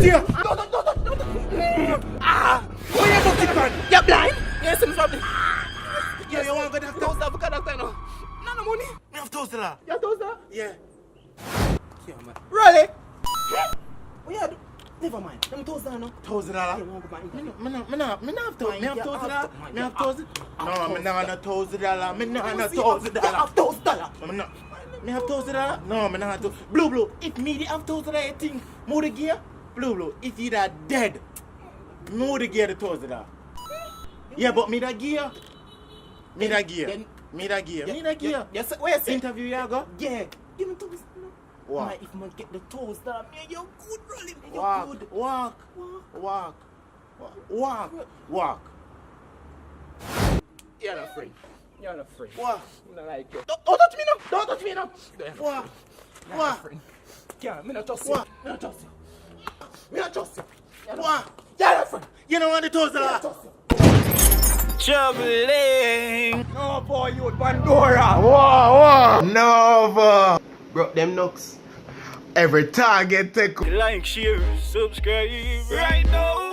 here. Where you book it, man? You blind? Yes, I'm from. Yeah, you want to go doctor? Toast that for doctor no. No money. Me have toast lah. You toast that? Yeah. Yeah, man. Really? Oh yeah. Never mind. I'm toast that no. $1,000. Yeah, want to buy it. Me not have toast. Me have $1,000. Me have $1,000. No, me not have $1,000. Me not have You $1,000. have $1,000. Me have $1,000. No, me not have to. Blue. If me have $1,000, you think more the gear? Blue. If you are dead, more the gear the $1,000. Yeah, but me that gear. Me that gear. Yes, where you say? Interview you go? Yeah. Give me $2,000. What? Man, if man get the $1,000, man, you're good, rolling. You're good. Walk. You're not free. You're not free. Walk. I don't like you. Don't touch me now. Don't touch me now. Walk. Walk. Yeah, me not trust you. What? Me not trust you. Me not trust you. Walk. You're not free. You don't want the $1,000. Me not trust you. Troubling. No, boy, you Pandorah. Wow. Novoo. Broke them nooks. Every target take. Like, share, subscribe right now.